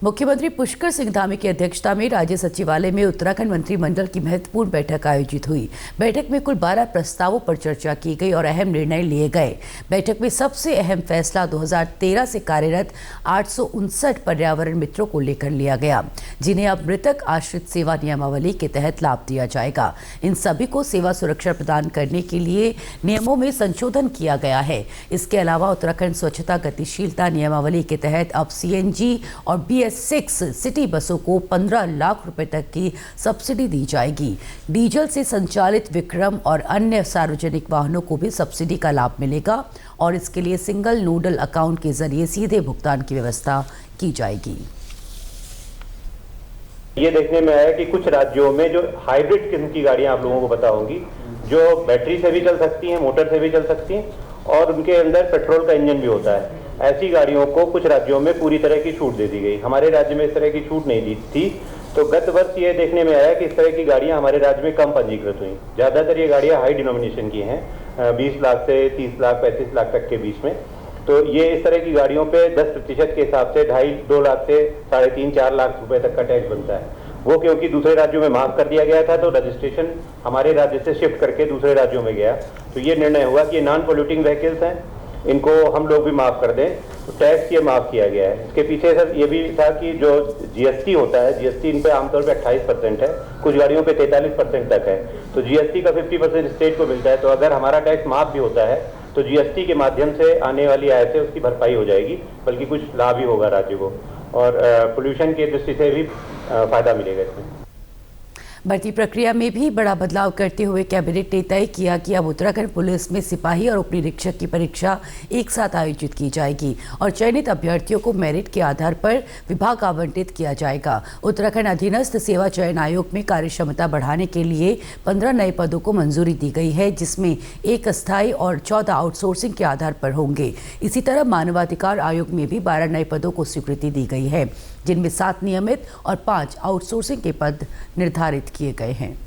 मुख्यमंत्री पुष्कर सिंह धामी की अध्यक्षता में राज्य सचिवालय में उत्तराखंड मंत्रिमंडल की महत्वपूर्ण बैठक आयोजित हुई। बैठक में कुल 12 प्रस्तावों पर चर्चा की गई और अहम निर्णय लिए गए। बैठक में सबसे अहम फैसला 2013 से कार्यरत 859 पर्यावरण मित्रों को लेकर लिया गया, जिन्हें अब मृतक आश्रित सेवा नियमावली के तहत लाभ दिया जाएगा। इन सभी को सेवा सुरक्षा प्रदान करने के लिए नियमों में संशोधन किया गया है। इसके अलावा उत्तराखंड स्वच्छता गतिशीलता नियमावली के तहत अब CNG और BS6 सिटी बसों को 15 लाख रुपए तक की सब्सिडी दी जाएगी। डीजल से संचालित विक्रम और अन्य सार्वजनिक वाहनों को भी सब्सिडी का लाभ मिलेगा और इसके लिए सिंगल नोडल अकाउंट के जरिए सीधे भुगतान की व्यवस्था की जाएगी। ये देखने में आया कि कुछ राज्यों में जो हाइब्रिड किस्म की गाड़ियां आप लोगों को बताऊंगी, जो बैटरी से भी चल सकती हैं, मोटर से भी चल सकती हैं और उनके अंदर पेट्रोल का इंजन भी होता है, ऐसी गाड़ियों को कुछ राज्यों में पूरी तरह की छूट दे दी गई। हमारे राज्य में इस तरह की छूट नहीं दी थी। तो गत वर्ष ये देखने में आया कि इस तरह की गाड़ियां हमारे राज्य में कम पंजीकृत हुई। ज़्यादातर ये गाड़ियां हाई डिनोमिनेशन की हैं, 20 लाख से 30 लाख 35 लाख तक के बीच में। तो ये इस तरह की गाड़ियों पे 10% के हिसाब से 2.5-2 लाख से 3.5-4 लाख रुपए तक का टैक्स बनता है। वो क्योंकि दूसरे राज्यों में माफ कर दिया गया था, तो रजिस्ट्रेशन हमारे राज्य से शिफ्ट करके दूसरे राज्यों में गया। तो ये निर्णय हुआ कि ये नॉन पोल्यूटिंग व्हीकल्स हैं, इनको हम लोग भी माफ कर दें। तो टैक्स ये माफ किया गया है। इसके पीछे सर ये भी था कि जो GST होता है, GST इन पे आमतौर पे 28% है, कुछ गाड़ियों पे 43% तक है। तो GST का 50% स्टेट को मिलता है। तो अगर हमारा टैक्स माफ भी होता है तो GST के माध्यम से आने वाली आय से उसकी भरपाई हो जाएगी, बल्कि कुछ लाभ ही होगा राज्य को और पोल्यूशन की दृष्टि से भी फायदा मिलेगा इसमें। भर्ती प्रक्रिया में भी बड़ा बदलाव करते हुए कैबिनेट ने तय किया कि अब उत्तराखंड पुलिस में सिपाही और उपनिरीक्षक की परीक्षा एक साथ आयोजित की जाएगी और चयनित अभ्यर्थियों को मेरिट के आधार पर विभाग आवंटित किया जाएगा। उत्तराखंड अधीनस्थ सेवा चयन आयोग में कार्यक्षमता बढ़ाने के लिए 15 नए पदों को मंजूरी दी गई है, जिसमें 1 अस्थायी और 14 आउटसोर्सिंग के आधार पर होंगे। इसी तरह मानवाधिकार आयोग में भी 12 नए पदों को स्वीकृति दी गई है, जिनमें 7 नियमित और 5 आउटसोर्सिंग के पद निर्धारित किए गए हैं।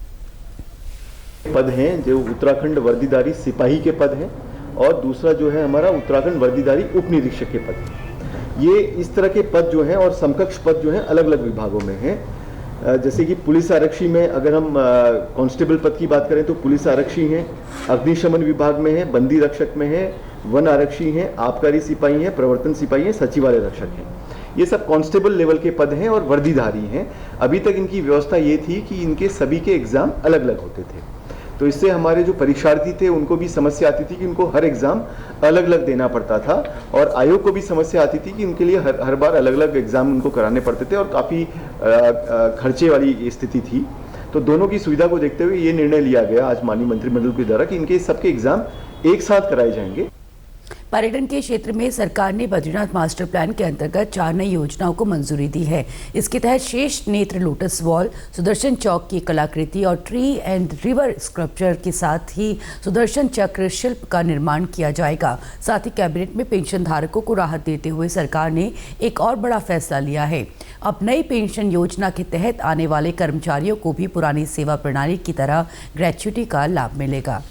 पद हैं जो उत्तराखंड वर्दीधारी सिपाही के पद हैं और दूसरा जो है हमारा उत्तराखंड वर्दीधारी उप निरीक्षक के पद। ये इस तरह के पद जो हैं और समकक्ष पद जो हैं अलग अलग विभागों में हैं। जैसे कि पुलिस आरक्षी में अगर हम कांस्टेबल पद की बात करें तो पुलिस आरक्षी हैं, अग्निशमन विभाग में है, बंदी रक्षक में है, वन आरक्षी हैं, आबकारी सिपाही हैं, प्रवर्तन सिपाही हैं, सचिवालय रक्षक हैं। ये सब कांस्टेबल लेवल के पद हैं और वर्दीधारी हैं। अभी तक इनकी व्यवस्था ये थी कि इनके सभी के एग्जाम अलग अलग होते थे, तो इससे हमारे जो परीक्षार्थी थे उनको भी समस्या आती थी कि उनको हर एग्जाम अलग अलग देना पड़ता था और आयोग को भी समस्या आती थी कि उनके लिए हर बार अलग अलग एग्जाम उनको कराने पड़ते थे और काफ़ी खर्चे वाली स्थिति थी। तो दोनों की सुविधा को देखते हुए ये निर्णय लिया गया आज माननीय मंत्रिमंडल के द्वारा कि इनके सबके एग्जाम एक साथ कराए जाएंगे। पर्यटन के क्षेत्र में सरकार ने बद्रीनाथ मास्टर प्लान के अंतर्गत 4 नई योजनाओं को मंजूरी दी है। इसके तहत शेष नेत्र लोटस वॉल, सुदर्शन चौक की कलाकृति और ट्री एंड रिवर स्कल्पचर के साथ ही सुदर्शन चक्र शिल्प का निर्माण किया जाएगा। साथ ही कैबिनेट में पेंशन धारकों को राहत देते हुए सरकार ने एक और बड़ा फैसला लिया है। अब नई पेंशन योजना के तहत आने वाले कर्मचारियों को भी पुरानी सेवा प्रणाली की तरह ग्रेच्युटी का लाभ मिलेगा।